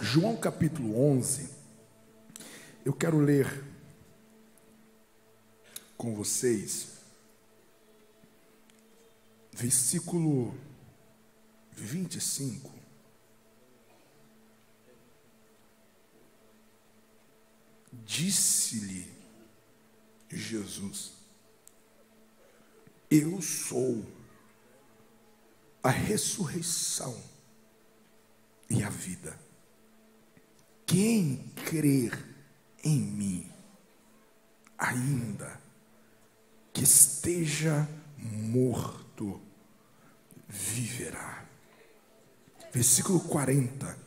João capítulo 11, eu quero ler com vocês, versículo 25. Disse-lhe Jesus: eu sou a ressurreição e a vida. Quem crer em mim, ainda que esteja morto, viverá. Versículo 40.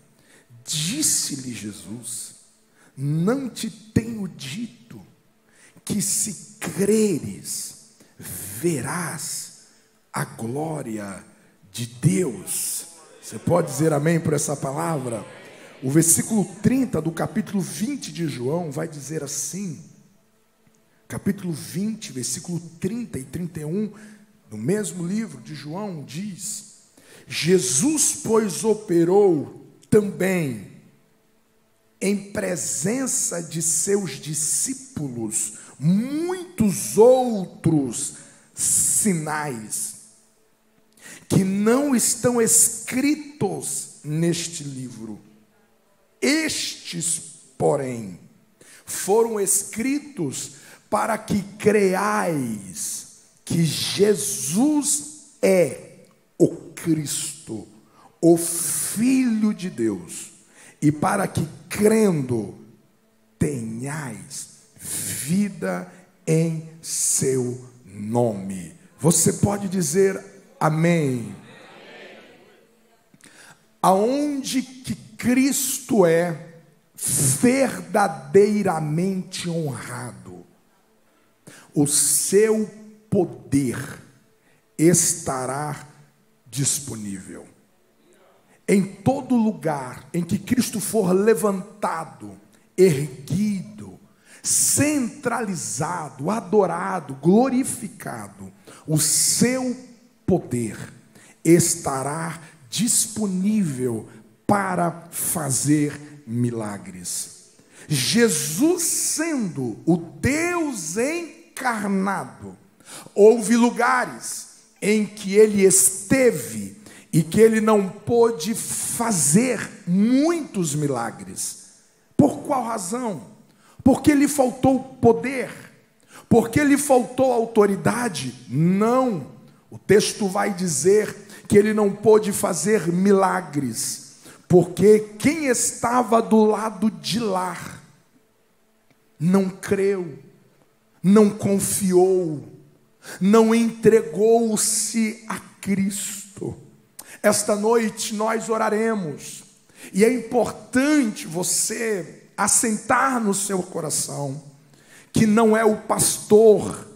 Disse-lhe Jesus: não te tenho dito que se creres, verás a glória de Deus? Você pode dizer amém por essa palavra? O versículo 30 do capítulo 20 de João vai dizer assim, capítulo 20, versículo 30 e 31, no mesmo livro de João, diz: Jesus, pois, operou também em presença de seus discípulos muitos outros sinais que não estão escritos neste livro. Estes, porém, foram escritos para que creais que Jesus é o Cristo, o Filho de Deus, e para que, crendo, tenhais vida em seu nome. Você pode dizer amém? Aonde que Cristo é verdadeiramente honrado, o seu poder estará disponível. Em todo lugar em que Cristo for levantado, erguido, centralizado, adorado, glorificado, o seu poder estará disponível para fazer milagres. Jesus, sendo o Deus encarnado, houve lugares em que ele esteve e que ele não pôde fazer muitos milagres. Por qual razão? Porque lhe faltou poder? Porque lhe faltou autoridade? Não. O texto vai dizer que ele não pôde fazer milagres, porque quem estava do lado de lá não creu, não confiou, não entregou-se a Cristo. Esta noite nós oraremos, e é importante você assentar no seu coração que não é o pastor,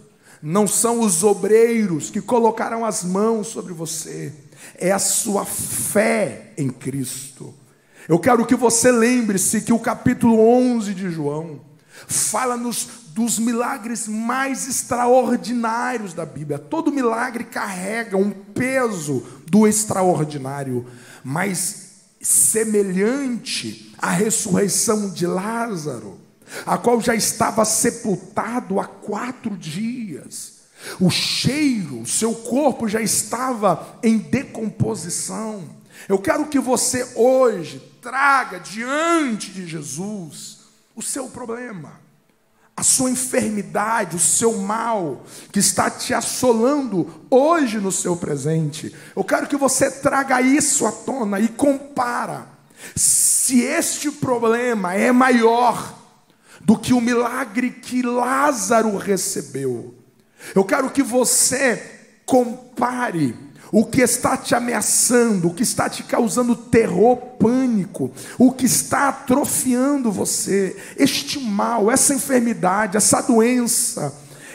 não são os obreiros que colocarão as mãos sobre você, é a sua fé em Cristo. Eu quero que você lembre-se que o capítulo 11 de João fala-nos dos milagres mais extraordinários da Bíblia. Todo milagre carrega um peso do extraordinário, mas semelhante à ressurreição de Lázaro, a qual já estava sepultado há 4 dias. O cheiro, seu corpo já estava em decomposição. Eu quero que você hoje traga diante de Jesus o seu problema, a sua enfermidade, o seu mal que está te assolando hoje no seu presente. Eu quero que você traga isso à tona e compara se este problema é maior do que o milagre que Lázaro recebeu. Eu quero que você compare o que está te ameaçando, o que está te causando terror, pânico, o que está atrofiando você, este mal, essa enfermidade, essa doença,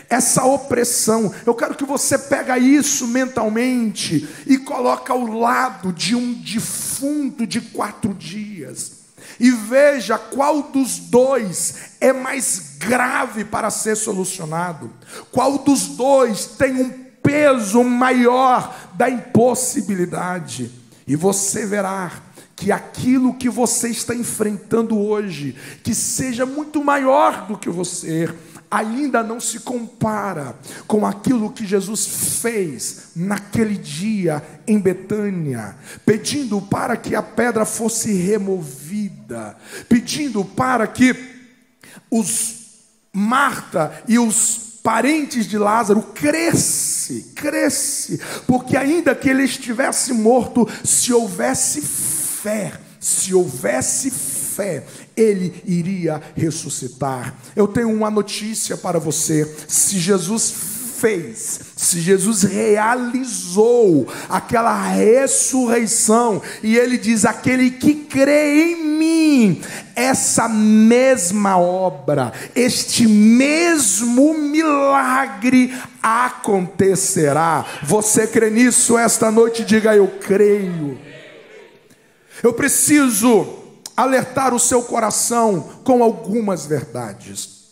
essa opressão. Eu quero que você pega isso mentalmente e coloca ao lado de um defunto de 4 dias. E veja qual dos dois é mais grave para ser solucionado. Qual dos dois tem um peso maior da impossibilidade. E você verá que aquilo que você está enfrentando hoje, que seja muito maior do que você, ainda não se compara com aquilo que Jesus fez naquele dia em Betânia, pedindo para que a pedra fosse removida, pedindo para que Marta e os parentes de Lázaro cresce, porque ainda que ele estivesse morto, se houvesse fé, ele iria ressuscitar. Eu tenho uma notícia para você: se Jesus realizou aquela ressurreição, e ele diz: aquele que crê em mim, essa mesma obra, este mesmo milagre acontecerá. Você crê nisso esta noite? Diga: eu creio. Eu preciso alertar o seu coração com algumas verdades.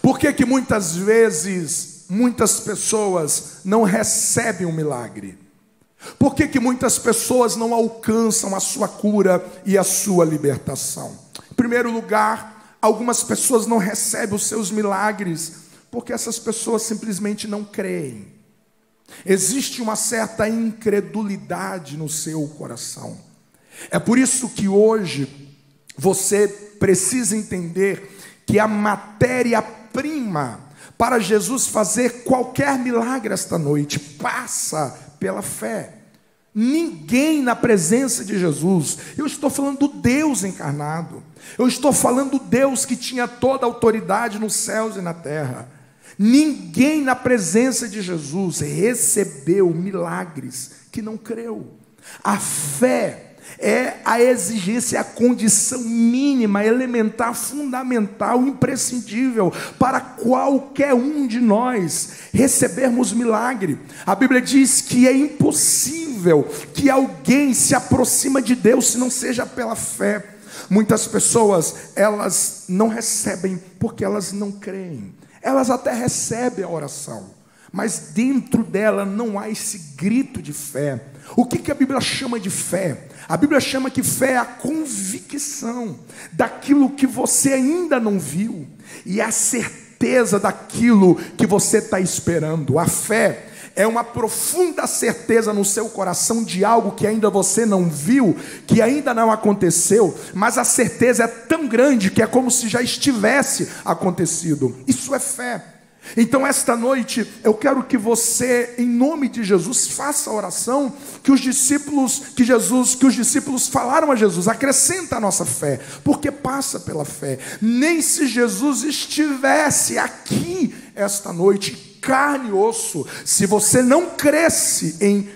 Por que muitas vezes muitas pessoas não recebem um milagre? Por que muitas pessoas não alcançam a sua cura e a sua libertação? Em primeiro lugar, algumas pessoas não recebem os seus milagres porque essas pessoas simplesmente não creem. Existe uma certa incredulidade no seu coração. É por isso que hoje você precisa entender que a matéria-prima para Jesus fazer qualquer milagre esta noite passa pela fé. Ninguém na presença de Jesus, eu estou falando do Deus encarnado, eu estou falando do Deus que tinha toda a autoridade nos céus e na terra. Ninguém na presença de Jesus recebeu milagres que não creu. A fé é a exigência, a condição mínima, elementar, fundamental, imprescindível para qualquer um de nós recebermos milagre. A Bíblia diz que é impossível que alguém se aproxime de Deus se não seja pela fé. Muitas pessoas, elas não recebem porque elas não creem. Elas até recebem a oração, mas dentro dela não há esse grito de fé. O que a Bíblia chama de fé? A Bíblia chama que fé é a convicção daquilo que você ainda não viu e a certeza daquilo que você está esperando. A fé é uma profunda certeza no seu coração de algo que ainda você não viu, que ainda não aconteceu, mas a certeza é tão grande que é como se já estivesse acontecido. Isso é fé. Então esta noite eu quero que você, em nome de Jesus, faça a oração que os discípulos falaram a Jesus: acrescenta a nossa fé, porque passa pela fé. Nem se Jesus estivesse aqui esta noite, carne e osso, se você não cresce em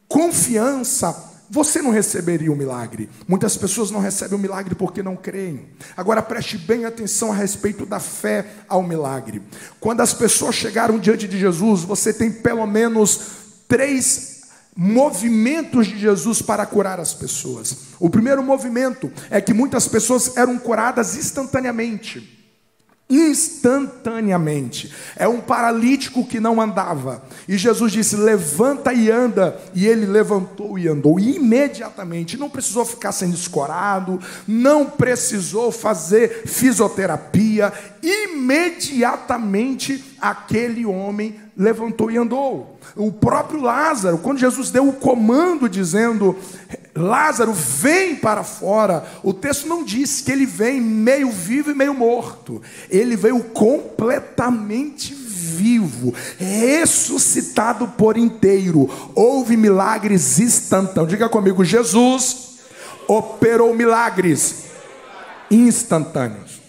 confiança, você não receberia o milagre. Muitas pessoas não recebem o milagre porque não creem. Agora preste bem atenção a respeito da fé ao milagre. Quando as pessoas chegaram diante de Jesus, você tem pelo menos 3 movimentos de Jesus para curar as pessoas. O primeiro movimento é que muitas pessoas eram curadas instantaneamente. É um paralítico que não andava, e Jesus disse: levanta e anda, e ele levantou e andou, e imediatamente, não precisou ficar sendo escorado, não precisou fazer fisioterapia, imediatamente aquele homem levantou e andou. O próprio Lázaro, quando Jesus deu o comando dizendo: Lázaro, vem para fora, o texto não diz que ele vem meio vivo e meio morto. Ele veio completamente vivo, ressuscitado por inteiro. Houve milagres instantâneos. Diga comigo: Jesus operou milagres instantâneos.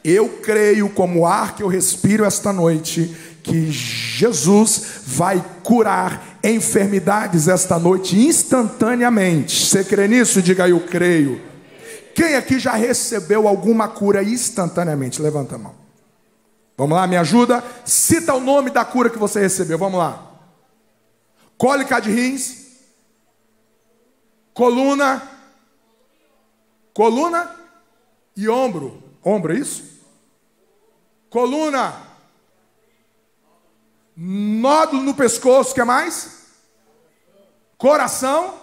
Eu creio, como ar que eu respiro esta noite, que Jesus vai curar enfermidades esta noite instantaneamente. Você crê nisso? Diga: eu creio. Quem aqui já recebeu alguma cura instantaneamente? Levanta a mão. Vamos lá, me ajuda. Cita o nome da cura que você recebeu. Vamos lá. Cólica de rins, coluna e ombro. Ombro, é isso? Coluna, nódulo no pescoço, o que mais? Coração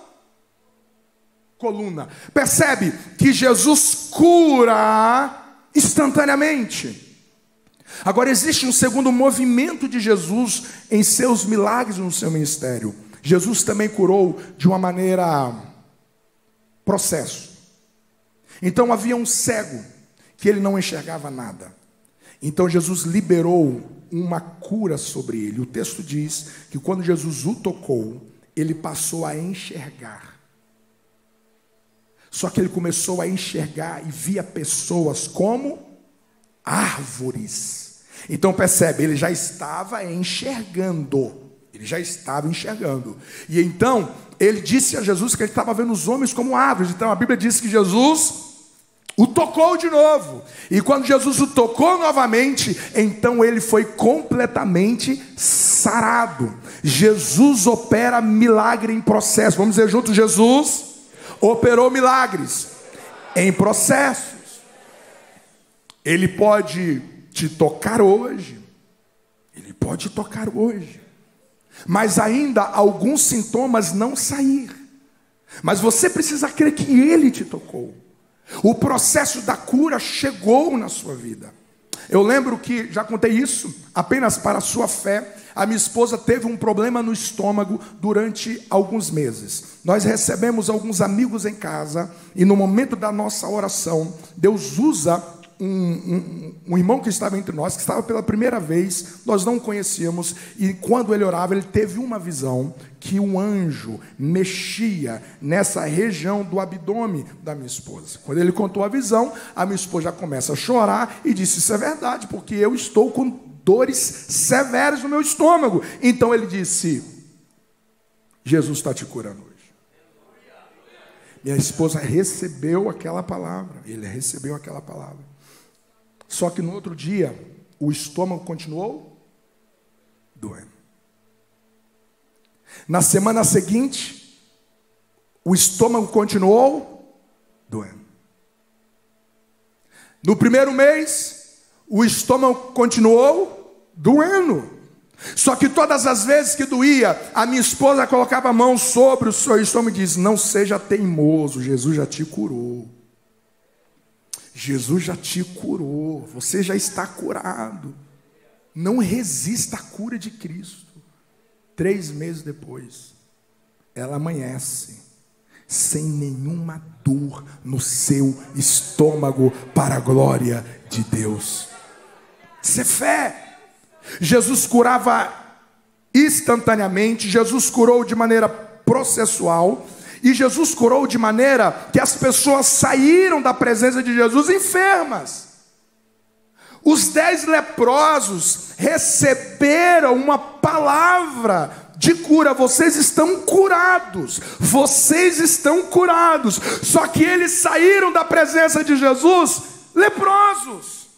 coluna. Percebe que Jesus cura instantaneamente. Agora existe um segundo movimento de Jesus em seus milagres no seu ministério. Jesus também curou de uma maneira processo. Então havia um cego que ele não enxergava nada. Então Jesus liberou uma cura sobre ele. O texto diz que quando Jesus o tocou, ele passou a enxergar. Só que ele começou a enxergar e via pessoas como árvores. Então percebe, ele já estava enxergando. Ele já estava enxergando. E então ele disse a Jesus que ele estava vendo os homens como árvores. Então a Bíblia diz que Jesus o tocou de novo. E quando Jesus o tocou novamente, então ele foi completamente sarado. Jesus opera milagre em processo. Vamos dizer juntos: Jesus operou milagres em processos. Ele pode te tocar hoje. Ele pode te tocar hoje. Mas ainda alguns sintomas não sair. Mas você precisa crer que ele te tocou. O processo da cura chegou na sua vida. Eu lembro que, já contei isso, apenas para a sua fé, a minha esposa teve um problema no estômago durante alguns meses. Nós recebemos alguns amigos em casa, e no momento da nossa oração, Deus usa um irmão que estava entre nós, que estava pela primeira vez, nós não o conhecíamos, e quando ele orava, ele teve uma visão que um anjo mexia nessa região do abdômen da minha esposa. Quando ele contou a visão, a minha esposa já começa a chorar e disse: isso é verdade, porque eu estou com dores severas no meu estômago. Então ele disse: Jesus está te curando hoje. Minha esposa recebeu aquela palavra, ele recebeu aquela palavra. Só que no outro dia, o estômago continuou doendo. Na semana seguinte, o estômago continuou doendo. No primeiro mês, o estômago continuou doendo. Só que todas as vezes que doía, a minha esposa colocava a mão sobre o seu estômago e disse: não seja teimoso, Jesus já te curou. Jesus já te curou, você já está curado. Não resista à cura de Cristo. 3 meses depois, ela amanhece sem nenhuma dor no seu estômago, para a glória de Deus. Isso é fé. Jesus curava instantaneamente, Jesus curou de maneira processual. E Jesus curou de maneira que as pessoas saíram da presença de Jesus enfermas. Os 10 leprosos receberam uma palavra de cura: vocês estão curados, vocês estão curados. Só que eles saíram da presença de Jesus leprosos.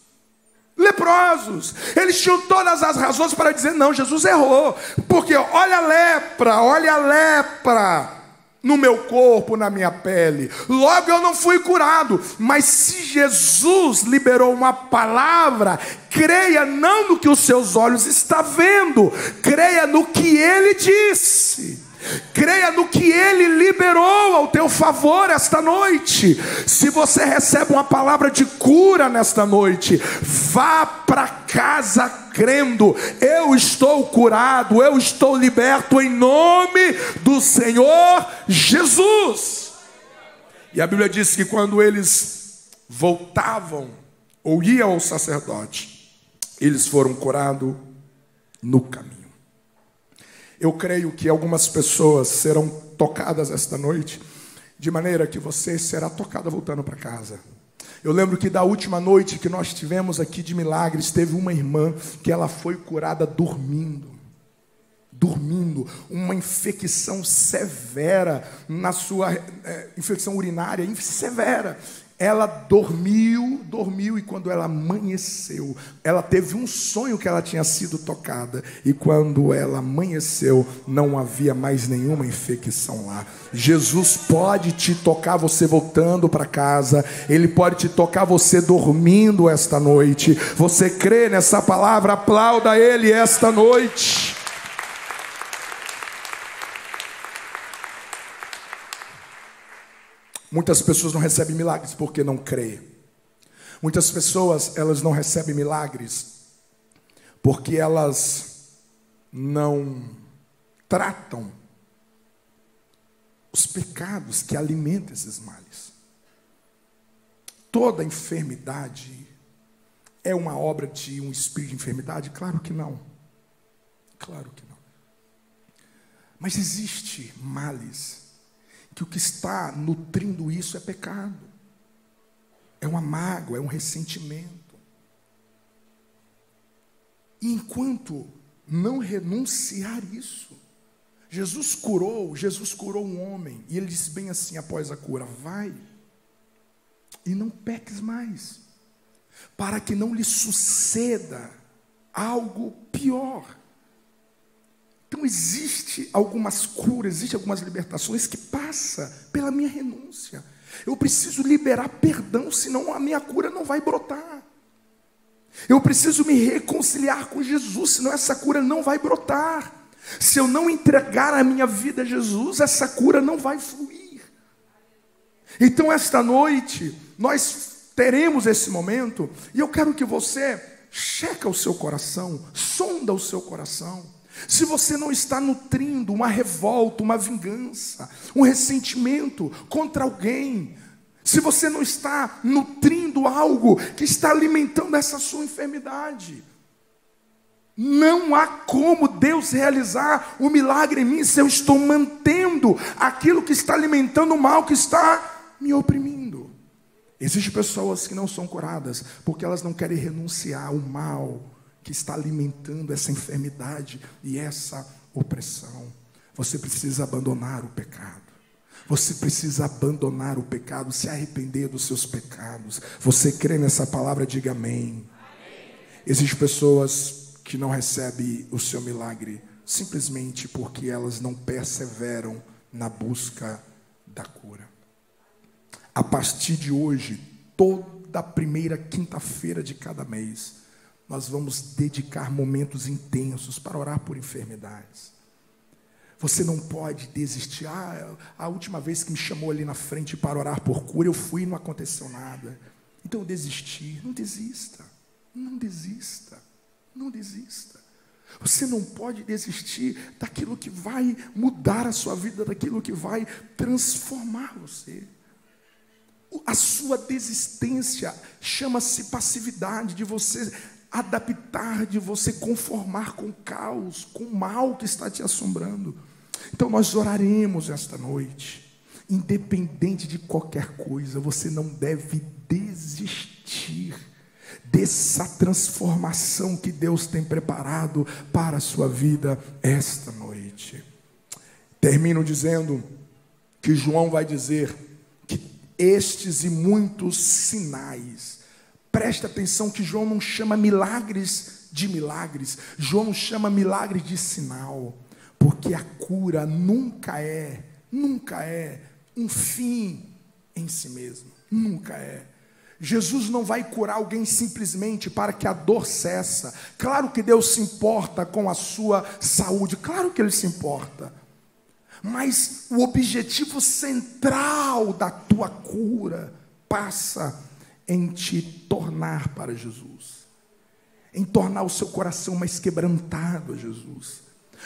Leprosos. Eles tinham todas as razões para dizer: não, Jesus errou, porque olha a lepra no meu corpo, na minha pele. Logo eu não fui curado. Mas se Jesus liberou uma palavra, creia não no que os seus olhos estão vendo, creia no que ele disse. Creia no que ele liberou ao teu favor esta noite. Se você recebe uma palavra de cura nesta noite, vá para casa crendo: eu estou curado, eu estou liberto em nome do Senhor Jesus. E a Bíblia diz que quando eles voltavam ou iam ao sacerdote, eles foram curados no caminho. Eu creio que algumas pessoas serão tocadas esta noite, de maneira que você será tocada voltando para casa. Eu lembro que da última noite que nós tivemos aqui de milagres, teve uma irmã que ela foi curada dormindo, uma infecção severa na sua infecção urinária, severa. Ela dormiu, e quando ela amanheceu, ela teve um sonho que ela tinha sido tocada, e quando ela amanheceu, não havia mais nenhuma infecção lá. Jesus pode te tocar você voltando para casa, Ele pode te tocar você dormindo esta noite. Você crê nessa palavra? Aplauda Ele esta noite. Muitas pessoas não recebem milagres porque não creem. Muitas pessoas, elas não recebem milagres porque elas não tratam os pecados que alimentam esses males. Toda enfermidade é uma obra de um espírito de enfermidade? Claro que não. Claro que não. Mas existe males que o que está nutrindo isso é pecado. É uma mágoa, é um ressentimento. E enquanto não renunciar isso, Jesus curou um homem, e ele disse bem assim após a cura: vai e não peques mais, para que não lhe suceda algo pior. Então existe algumas curas, existe algumas libertações que passam pela minha renúncia. Eu preciso liberar perdão, senão a minha cura não vai brotar. Eu preciso me reconciliar com Jesus, senão essa cura não vai brotar. Se eu não entregar a minha vida a Jesus, essa cura não vai fluir. Então esta noite, nós teremos esse momento, e eu quero que você cheque o seu coração, sonda o seu coração. Se você não está nutrindo uma revolta, uma vingança, um ressentimento contra alguém, se você não está nutrindo algo que está alimentando essa sua enfermidade, não há como Deus realizar um milagre em mim se eu estou mantendo aquilo que está alimentando o mal que está me oprimindo. Existem pessoas que não são curadas porque elas não querem renunciar ao mal que está alimentando essa enfermidade e essa opressão. Você precisa abandonar o pecado. Você precisa abandonar o pecado, se arrepender dos seus pecados. Você crê nessa palavra? Diga amém. Existem pessoas que não recebem o seu milagre simplesmente porque elas não perseveram na busca da cura. A partir de hoje, toda a primeira quinta-feira de cada mês, nós vamos dedicar momentos intensos para orar por enfermidades. Você não pode desistir. A última vez que me chamou ali na frente para orar por cura, eu fui e não aconteceu nada. Então eu desisti. Não desista. Não desista. Não desista. Você não pode desistir daquilo que vai mudar a sua vida, daquilo que vai transformar você. A sua desistência chama-se passividade, de você adaptar, de você conformar com o caos, com o mal que está te assombrando. Então nós oraremos esta noite. Independente de qualquer coisa, você não deve desistir dessa transformação que Deus tem preparado para a sua vida esta noite. Termino dizendo que João vai dizer que estes e muitos sinais, presta atenção que João não chama milagres de milagres, João chama milagres de sinal, porque a cura nunca é um fim em si mesmo, nunca é. Jesus não vai curar alguém simplesmente para que a dor cesse. Claro que Deus se importa com a sua saúde, claro que Ele se importa. Mas o objetivo central da tua cura passa em te tornar para Jesus. Em tornar o seu coração mais quebrantado a Jesus.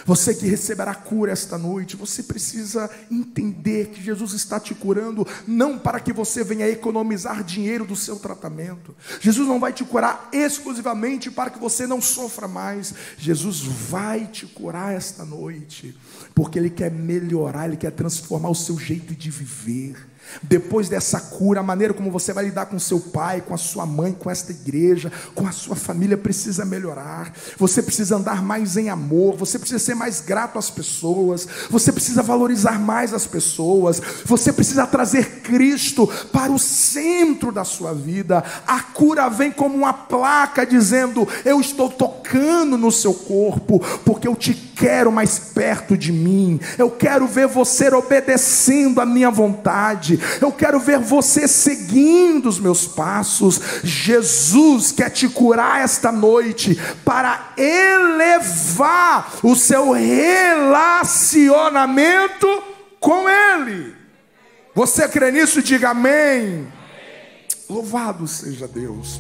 Você que receberá cura esta noite, você precisa entender que Jesus está te curando, não para que você venha economizar dinheiro do seu tratamento. Jesus não vai te curar exclusivamente para que você não sofra mais. Jesus vai te curar esta noite, porque Ele quer melhorar, Ele quer transformar o seu jeito de viver. Depois dessa cura, a maneira como você vai lidar com seu pai, com a sua mãe, com esta igreja, com a sua família precisa melhorar. Você precisa andar mais em amor, você precisa ser mais grato às pessoas, você precisa valorizar mais as pessoas, você precisa trazer Cristo para o centro da sua vida. A cura vem como uma placa dizendo: eu estou tocando no seu corpo, porque eu te quero mais perto de mim, eu quero ver você obedecendo a minha vontade, eu quero ver você seguindo os meus passos. Jesus quer te curar esta noite para elevar o seu relacionamento com Ele. Você crê nisso? Diga amém. Louvado seja Deus.